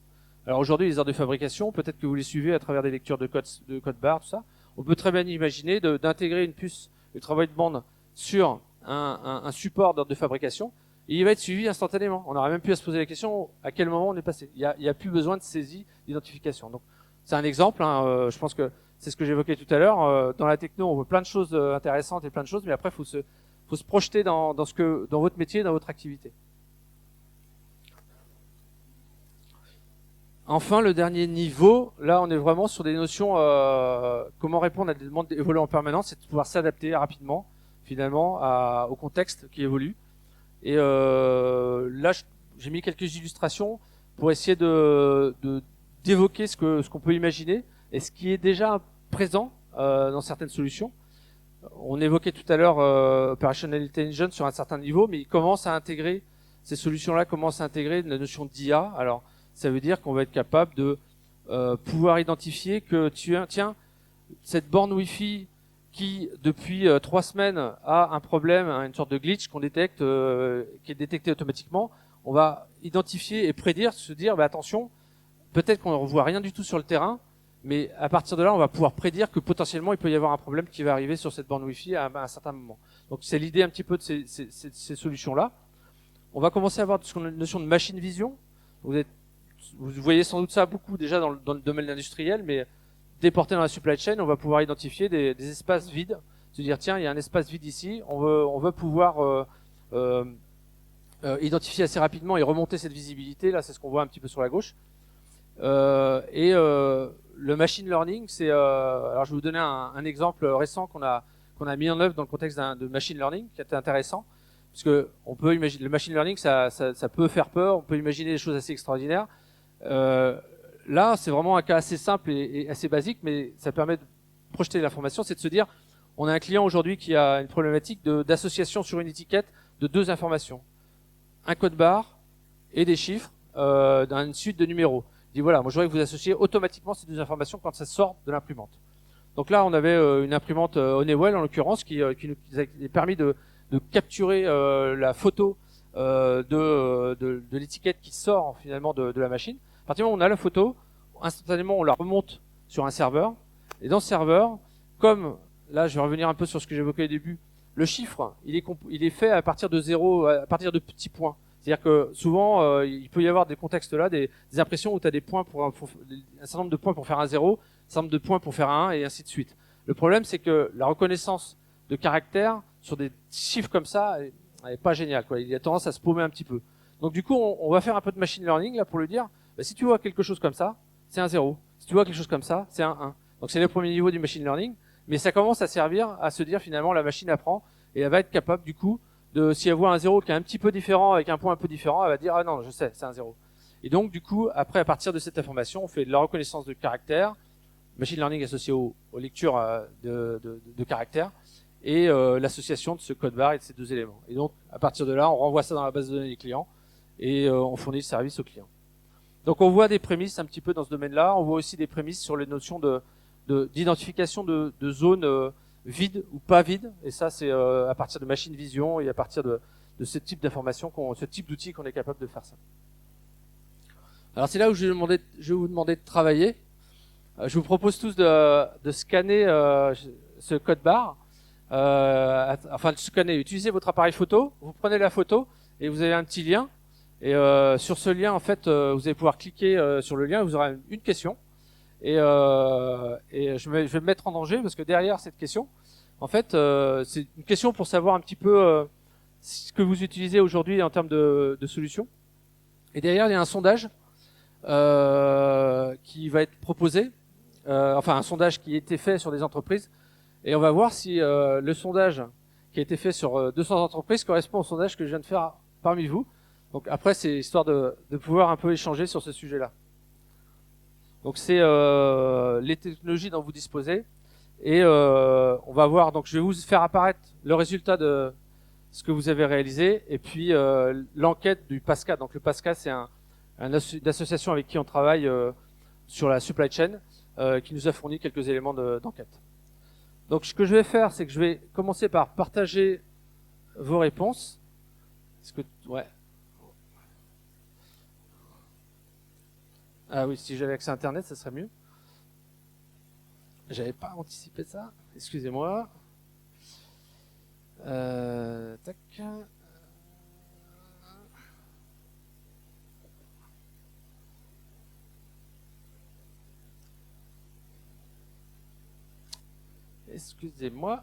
Alors aujourd'hui, les ordres de fabrication, peut-être que vous les suivez à travers des lectures de code barre, tout ça. On peut très bien imaginer d'intégrer une puce ultra wideband sur un support d'ordre de fabrication, et il va être suivi instantanément. On n'aura même plus à se poser la question à quel moment on est passé. Il y a plus besoin de saisie, d'identification. Donc c'est un exemple. Je pense que c'est ce que j'évoquais tout à l'heure. Dans la techno, on voit plein de choses intéressantes et plein de choses, mais après, faut se projeter dans votre métier, dans votre activité. Enfin, le dernier niveau, là, on est vraiment sur des notions comment répondre à des demandes évoluant en permanence, c'est de pouvoir s'adapter rapidement, finalement au contexte qui évolue. Et là, j'ai mis quelques illustrations pour essayer d'évoquer ce qu'on peut imaginer et ce qui est déjà présent dans certaines solutions. On évoquait tout à l'heure Operational Intelligence sur un certain niveau, mais ces solutions-là commencent à intégrer la notion d'IA. Alors, ça veut dire qu'on va être capable de pouvoir identifier que tiens, cette borne Wi-Fi qui depuis 3 semaines a un problème, une sorte de glitch qu'on détecte, qui est détecté automatiquement, on va identifier et prédire, se dire attention, peut-être qu'on ne voit rien du tout sur le terrain, mais à partir de là, on va pouvoir prédire que potentiellement il peut y avoir un problème qui va arriver sur cette borne Wi-Fi à un certain moment. Donc c'est l'idée un petit peu de ces solutions-là. On va commencer à avoir une notion de machine vision. Vous voyez sans doute ça beaucoup déjà dans le domaine industriel, mais déporté dans la supply chain, on va pouvoir identifier des espaces vides, se dire tiens, il y a un espace vide ici, on veut pouvoir identifier assez rapidement et remonter cette visibilité. Là, c'est ce qu'on voit un petit peu sur la gauche. Le machine learning, c'est alors je vais vous donner un exemple récent qu'on a mis en œuvre dans le contexte de machine learning qui était intéressant, parce que on peut imaginer le machine learning, ça peut faire peur, on peut imaginer des choses assez extraordinaires. Là, c'est vraiment un cas assez simple et assez basique, mais ça permet de projeter l'information. C'est de se dire, on a un client aujourd'hui qui a une problématique d'association sur une étiquette de 2 informations, un code barre et des chiffres dans une suite de numéros. Il dit voilà, moi je voudrais que vous associez automatiquement ces 2 informations quand ça sort de l'imprimante. Donc là, on avait une imprimante Honeywell en l'occurrence qui nous a permis de capturer la photo de l'étiquette qui sort finalement de la machine. À partir du moment où on a la photo, instantanément on la remonte sur un serveur. Et dans ce serveur, comme là je vais revenir un peu sur ce que j'évoquais au début, le chiffre il est fait à partir de 0, à partir de petits points. C'est-à-dire que souvent, il peut y avoir des contextes là, des impressions où tu as des points un certain nombre de points pour faire un 0, un certain nombre de points pour faire un 1, et ainsi de suite. Le problème, c'est que la reconnaissance de caractères sur des chiffres comme ça, elle est pas géniale, quoi. Il a tendance à se paumer un petit peu. Donc du coup, on va faire un peu de machine learning là pour le dire. Si tu vois quelque chose comme ça, c'est un 0. Si tu vois quelque chose comme ça, c'est un 1. Donc c'est le premier niveau du machine learning, mais ça commence à servir à se dire finalement la machine apprend et elle va être capable du coup si elle voit un 0 qui est un petit peu différent avec un point un peu différent, elle va dire ah non, je sais, c'est un 0. Et donc du coup, après à partir de cette information, on fait de la reconnaissance de caractères, machine learning associé aux lectures de caractères et l'association de ce code barre et de ces 2 éléments. Et donc à partir de là, on renvoie ça dans la base de données des clients et on fournit le service aux clients. Donc on voit des prémices un petit peu dans ce domaine-là. On voit aussi des prémices sur les notions d'identification de zones vides ou pas vides. Et ça, c'est à partir de machine vision et à partir de ce type d'informations, ce type d'outils qu'on est capable de faire ça. Alors c'est là où je vais vous demander de travailler. Je vous propose tous de scanner ce code barre. Enfin, de scanner. Utilisez votre appareil photo. Vous prenez la photo et vous avez un petit lien. Et sur ce lien, en fait, vous allez pouvoir cliquer sur le lien et vous aurez une question. Et je vais me mettre en danger parce que derrière cette question, en fait, c'est une question pour savoir un petit peu ce que vous utilisez aujourd'hui en termes de solutions. Et derrière, il y a un sondage qui va être proposé, enfin un sondage qui a été fait sur des entreprises. Et on va voir si le sondage qui a été fait sur 200 entreprises correspond au sondage que je viens de faire parmi vous. Donc après, c'est histoire de pouvoir un peu échanger sur ce sujet-là. Donc c'est les technologies dont vous disposez. Et on va voir, donc je vais vous faire apparaître le résultat de ce que vous avez réalisé. Et puis l'enquête du PASCA. Donc le PASCA, c'est une association avec qui on travaille sur la supply chain, qui nous a fourni quelques éléments d'enquête. Donc ce que je vais faire, c'est que je vais commencer par partager vos réponses. Ouais. Ah oui, si j'avais accès à Internet, ça serait mieux. J'avais pas anticipé ça. Excusez-moi. Tac. Excusez-moi.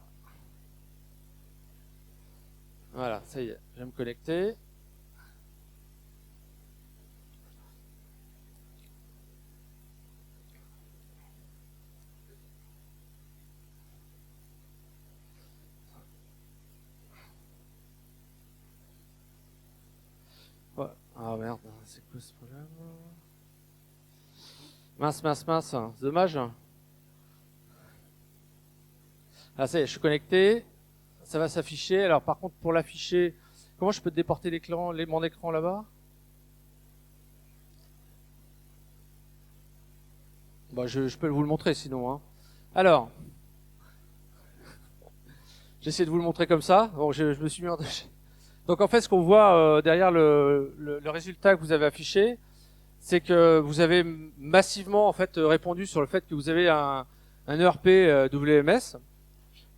Voilà, ça y est, je vais me connecter. Ah merde, c'est quoi ce problème? Mince, dommage. Ah ça y est, je suis connecté, ça va s'afficher. Alors par contre, pour l'afficher, comment je peux déporter mon écran là-bas? Bon, je peux vous le montrer sinon. Hein. Alors, j'essaie de vous le montrer comme ça. Bon, je me suis mis en... Donc en fait, ce qu'on voit derrière le résultat que vous avez affiché, c'est que vous avez massivement en fait répondu sur le fait que vous avez un ERP WMS,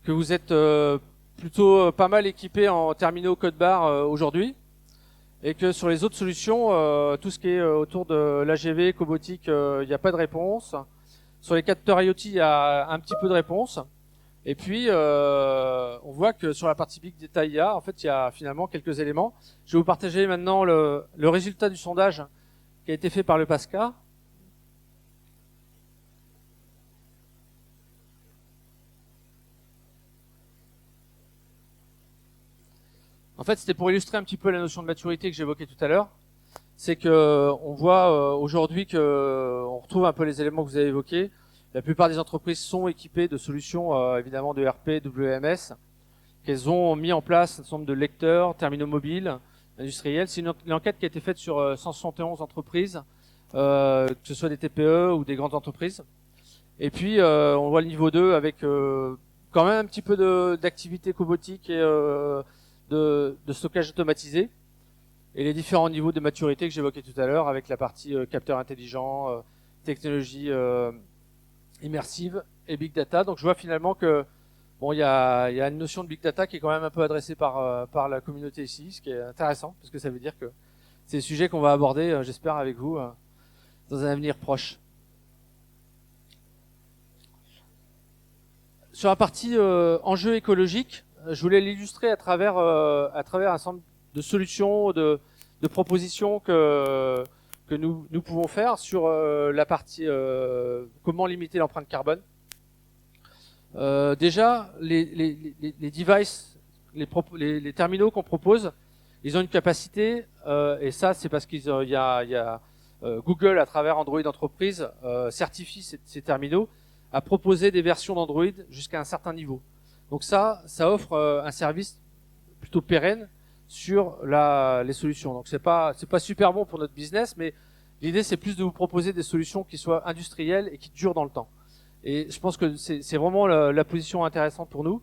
que vous êtes plutôt pas mal équipé en terminaux code barre aujourd'hui, et que sur les autres solutions, tout ce qui est autour de l'AGV, cobotique, il n'y a pas de réponse. Sur les capteurs IoT, il y a un petit peu de réponse. Et puis, on voit que sur la partie Big Data IA, en fait, il y a finalement quelques éléments. Je vais vous partager maintenant le résultat du sondage qui a été fait par le PASCA. En fait, c'était pour illustrer un petit peu la notion de maturité que j'évoquais tout à l'heure. C'est que on voit aujourd'hui que on retrouve un peu les éléments que vous avez évoqués. La plupart des entreprises sont équipées de solutions évidemment de RP, WMS, qu'elles ont mis en place un certain nombre de lecteurs, terminaux mobiles, industriels. C'est une enquête qui a été faite sur 171 entreprises, que ce soit des TPE ou des grandes entreprises. Et puis on voit le niveau 2 avec quand même un petit peu d'activité cobotique et de stockage automatisé. Et les différents niveaux de maturité que j'évoquais tout à l'heure avec la partie capteur intelligent, technologie immersive et big data. Donc je vois finalement que bon, il y a une notion de big data qui est quand même un peu adressée par la communauté ici, ce qui est intéressant parce que ça veut dire que c'est des sujets qu'on va aborder, j'espère, avec vous dans un avenir proche. Sur la partie enjeux écologiques, je voulais l'illustrer à travers un certain nombre de solutions, de propositions que nous pouvons faire sur la partie comment limiter l'empreinte carbone. Déjà, les devices, les terminaux qu'on propose, ils ont une capacité, et ça c'est parce qu'il y a Google à travers Android Entreprise certifie ces terminaux à proposer des versions d'Android jusqu'à un certain niveau. Donc ça offre un service plutôt pérenne sur les solutions. Donc c'est pas super bon pour notre business, mais l'idée c'est plus de vous proposer des solutions qui soient industrielles et qui durent dans le temps. Et je pense que c'est vraiment la position intéressante pour nous,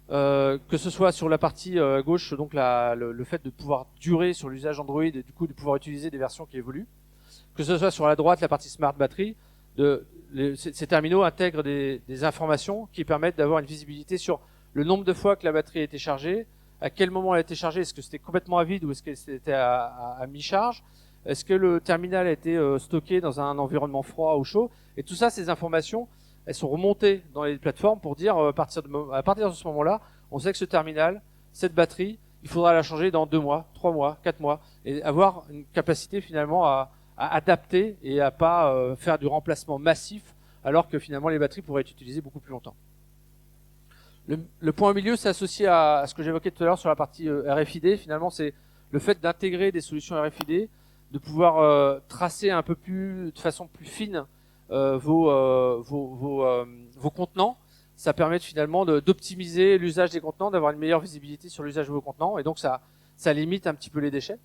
que ce soit sur la partie gauche, donc le fait de pouvoir durer sur l'usage Android et du coup de pouvoir utiliser des versions qui évoluent, que ce soit sur la droite la partie Smart Battery, ces terminaux intègrent des informations qui permettent d'avoir une visibilité sur le nombre de fois que la batterie a été chargée, à quel moment elle a été chargée, est-ce que c'était complètement à vide ou est-ce que c'était à mi-charge, est-ce que le terminal a été stocké dans un environnement froid ou chaud, et tout ça, ces informations, elles sont remontées dans les plateformes pour dire à partir de ce moment-là, on sait que ce terminal, cette batterie, il faudra la changer dans 2 mois, 3 mois, 4 mois, et avoir une capacité finalement à adapter et à pas faire du remplacement massif, alors que finalement les batteries pourraient être utilisées beaucoup plus longtemps. Le point au milieu, c'est associé à ce que j'évoquais tout à l'heure sur la partie RFID. Finalement, c'est le fait d'intégrer des solutions RFID, de pouvoir tracer un peu plus, de façon plus fine vos contenants. Ça permet finalement d'optimiser l'usage des contenants, d'avoir une meilleure visibilité sur l'usage de vos contenants, et donc ça limite un petit peu les déchets.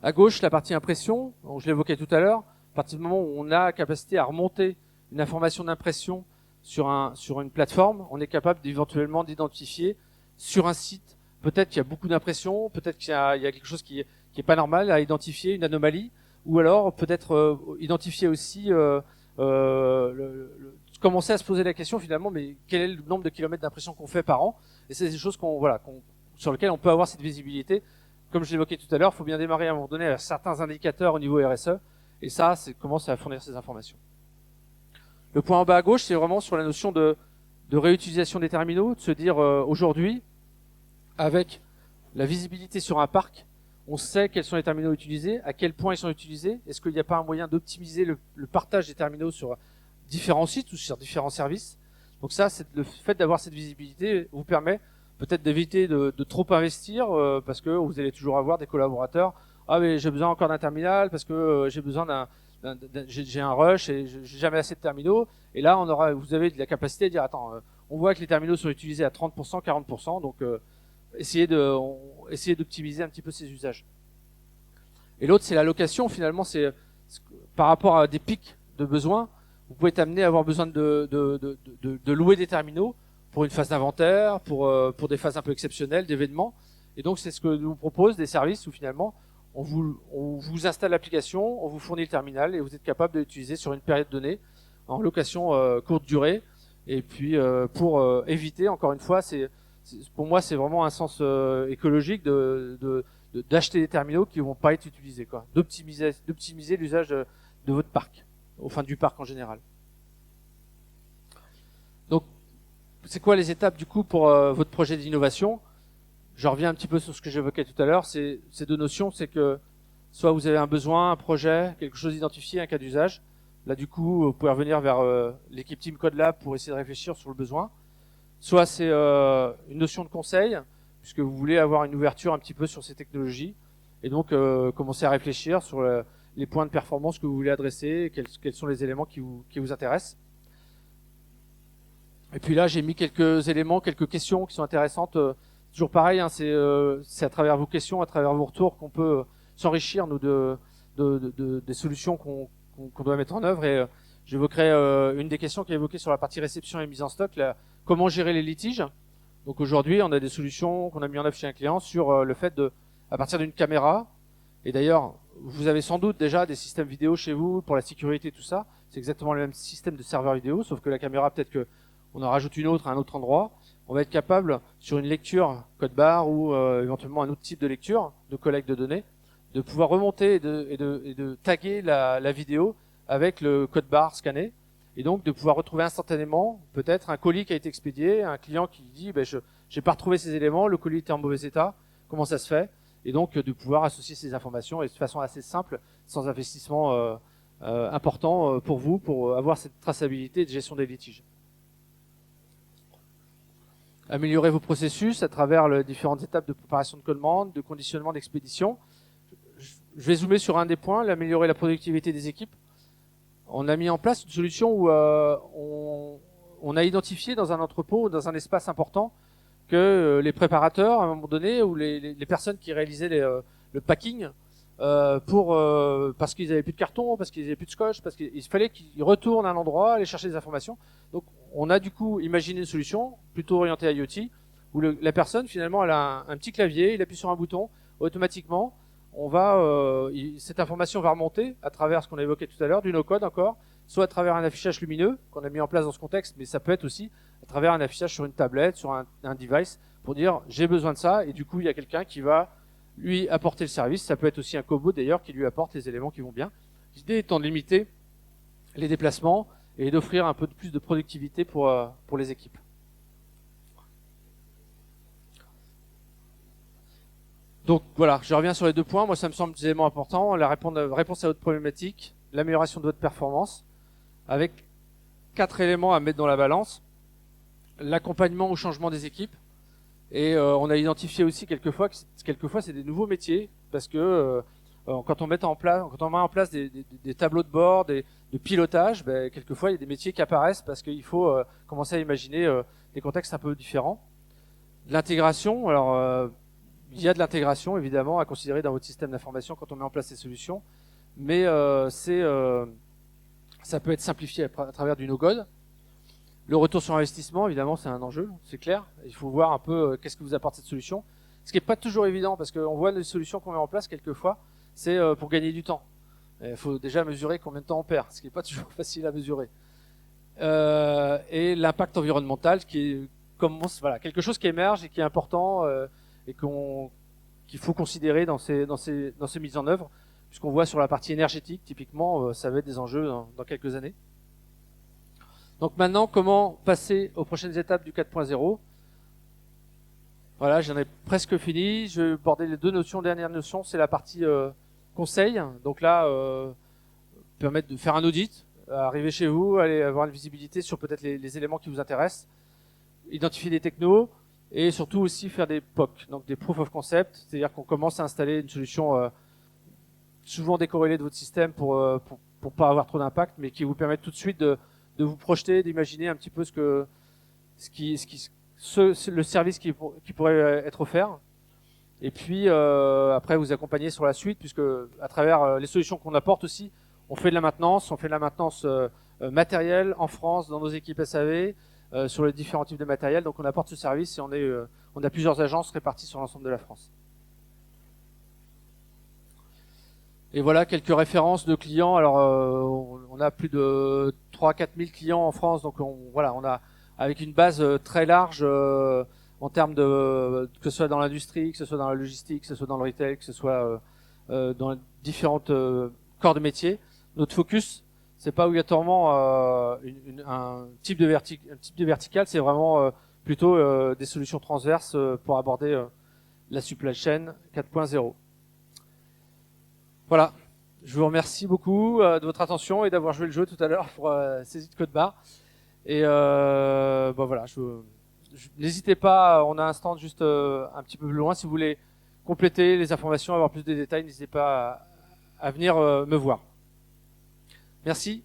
À gauche, la partie impression, donc je l'évoquais tout à l'heure, à partir du moment où on a la capacité à remonter une information d'impression sur une plateforme, on est capable d'éventuellement d'identifier sur un site, peut-être qu'il y a beaucoup d'impressions, peut-être qu'il y a quelque chose qui est pas normal, à identifier une anomalie, ou alors peut-être identifier aussi commencer à se poser la question finalement, mais quel est le nombre de kilomètres d'impression qu'on fait par an? Et c'est des choses sur lesquelles on peut avoir cette visibilité. Comme je l'évoquais tout à l'heure, il faut bien démarrer à un moment donné à certains indicateurs au niveau RSE, et ça, c'est commencer à fournir ces informations. Le point en bas à gauche, c'est vraiment sur la notion de réutilisation des terminaux, de se dire aujourd'hui, avec la visibilité sur un parc, on sait quels sont les terminaux utilisés, à quel point ils sont utilisés, est-ce qu'il n'y a pas un moyen d'optimiser le partage des terminaux sur différents sites ou sur différents services. Donc ça, le fait d'avoir cette visibilité vous permet peut-être d'éviter de trop investir parce que vous allez toujours avoir des collaborateurs ah mais j'ai besoin encore d'un terminal parce que j'ai besoin j'ai un rush et j'ai jamais assez de terminaux. Et là, vous avez de la capacité de dire, attends, on voit que les terminaux sont utilisés à 30%, 40%, donc essayez d'optimiser un petit peu ces usages. Et l'autre, c'est la location. Finalement, c'est par rapport à des pics de besoins, vous pouvez être amené à avoir besoin de louer des terminaux pour une phase d'inventaire, pour des phases un peu exceptionnelles, d'événements. Et donc, c'est ce que nous propose des services où finalement, on vous installe l'application, on vous fournit le terminal et vous êtes capable de l'utiliser sur une période donnée en location courte durée. Et puis, pour éviter, encore une fois, pour moi, c'est vraiment un sens écologique d'acheter des terminaux qui vont pas être utilisés, quoi. D'optimiser l'usage de votre parc, enfin du parc en général. Donc, c'est quoi les étapes du coup pour votre projet d'innovation? Je reviens un petit peu sur ce que j'évoquais tout à l'heure. Ces deux notions, c'est que soit vous avez un besoin, un projet, quelque chose identifié, un cas d'usage. Là, du coup, vous pouvez revenir vers l'équipe Team CodeLab pour essayer de réfléchir sur le besoin. Soit c'est une notion de conseil, puisque vous voulez avoir une ouverture un petit peu sur ces technologies, et donc commencer à réfléchir sur les points de performance que vous voulez adresser, quels sont les éléments qui vous intéressent. Et puis là, j'ai mis quelques éléments, quelques questions qui sont intéressantes. Toujours pareil, hein, c'est à travers vos questions, à travers vos retours qu'on peut s'enrichir nous des solutions qu'on doit mettre en œuvre. Et j'évoquerai une des questions qui est évoquée sur la partie réception et mise en stock, comment gérer les litiges. Donc aujourd'hui, on a des solutions qu'on a mis en œuvre chez un client sur le fait à partir d'une caméra, et d'ailleurs, vous avez sans doute déjà des systèmes vidéo chez vous pour la sécurité, tout ça. C'est exactement le même système de serveur vidéo, sauf que la caméra, peut-être que on en rajoute une autre à un autre endroit. On va être capable, sur une lecture code barre ou éventuellement un autre type de lecture, de collecte de données, de pouvoir remonter et de taguer la vidéo avec le code barre scanné, et donc de pouvoir retrouver instantanément peut-être un colis qui a été expédié, un client qui dit je n'ai pas retrouvé ces éléments, le colis était en mauvais état, comment ça se fait? Et donc de pouvoir associer ces informations et de façon assez simple, sans investissement important pour vous, pour avoir cette traçabilité de gestion des litiges. Améliorer vos processus à travers les différentes étapes de préparation de commande, de conditionnement, d'expédition. Je vais zoomer sur un des points, améliorer la productivité des équipes. On a mis en place une solution où on a identifié dans un entrepôt, dans un espace important, que les préparateurs, à un moment donné, ou les personnes qui réalisaient le packing, parce qu'ils avaient plus de carton, parce qu'ils avaient plus de scotch, parce qu'il fallait qu'ils retournent à un endroit, aller chercher des informations. Donc, on a du coup imaginé une solution plutôt orientée IoT, où la personne finalement elle a un petit clavier, il appuie sur un bouton, automatiquement, cette information va remonter à travers ce qu'on a évoqué tout à l'heure, du no-code encore, soit à travers un affichage lumineux qu'on a mis en place dans ce contexte, mais ça peut être aussi à travers un affichage sur une tablette, sur un device, pour dire j'ai besoin de ça, et du coup il y a quelqu'un qui va lui apporter le service. Ça peut être aussi un cobot d'ailleurs qui lui apporte les éléments qui vont bien. L'idée étant de limiter les déplacements et d'offrir un peu plus de productivité pour les équipes. Donc voilà, je reviens sur les deux points. Moi, ça me semble des éléments importants. La réponse à votre problématique, l'amélioration de votre performance, avec 4 éléments à mettre dans la balance. L'accompagnement au changement des équipes. Et on a identifié aussi quelquefois c'est des nouveaux métiers, parce que quand on met en place des tableaux de bord, de pilotage, quelquefois il y a des métiers qui apparaissent parce qu'il faut commencer à imaginer des contextes un peu différents. L'intégration, alors il y a de l'intégration évidemment à considérer dans votre système d'information quand on met en place ces solutions, mais ça peut être simplifié à travers du no-code. Le retour sur investissement, évidemment, c'est un enjeu, c'est clair. Il faut voir un peu qu'est-ce que vous apporte cette solution. Ce qui n'est pas toujours évident, parce qu'on voit les solutions qu'on met en place, quelquefois, c'est pour gagner du temps. Il faut déjà mesurer combien de temps on perd, ce qui n'est pas toujours facile à mesurer. Et l'impact environnemental, voilà, quelque chose qui émerge et qui est important et qu'il faut considérer dans ces mises en œuvre, puisqu'on voit sur la partie énergétique, typiquement, ça va être des enjeux dans quelques années. Donc maintenant, comment passer aux prochaines étapes du 4.0 ? Voilà, j'en ai presque fini. Je vais aborder les dernières notions. C'est la partie conseil. Donc là, permettre de faire un audit, arriver chez vous, aller avoir une visibilité sur peut-être les éléments qui vous intéressent, identifier des technos et surtout aussi faire des POC, donc des proof of concept, c'est-à-dire qu'on commence à installer une solution souvent décorrélés de votre système pour pas avoir trop d'impact, mais qui vous permettent tout de suite de vous projeter, d'imaginer un petit peu le service qui pourrait être offert. Et puis après vous accompagner sur la suite, puisque à travers les solutions qu'on apporte aussi, on fait de la maintenance, matérielle en France dans nos équipes SAV sur les différents types de matériel. Donc on apporte ce service et on a plusieurs agences réparties sur l'ensemble de la France. Et voilà quelques références de clients. Alors on a plus de 3-4 000 clients en France, donc on a avec une base très large en termes de que ce soit dans l'industrie, que ce soit dans la logistique, que ce soit dans le retail, que ce soit dans différentes corps de métier. Notre focus, c'est pas obligatoirement un type de vertical, c'est vraiment plutôt des solutions transverses pour aborder la supply chain 4.0. Voilà, je vous remercie beaucoup de votre attention et d'avoir joué le jeu tout à l'heure pour saisie de code barre. Et voilà, n'hésitez pas, on a un stand juste un petit peu plus loin si vous voulez compléter les informations, avoir plus de détails, n'hésitez pas à venir me voir. Merci.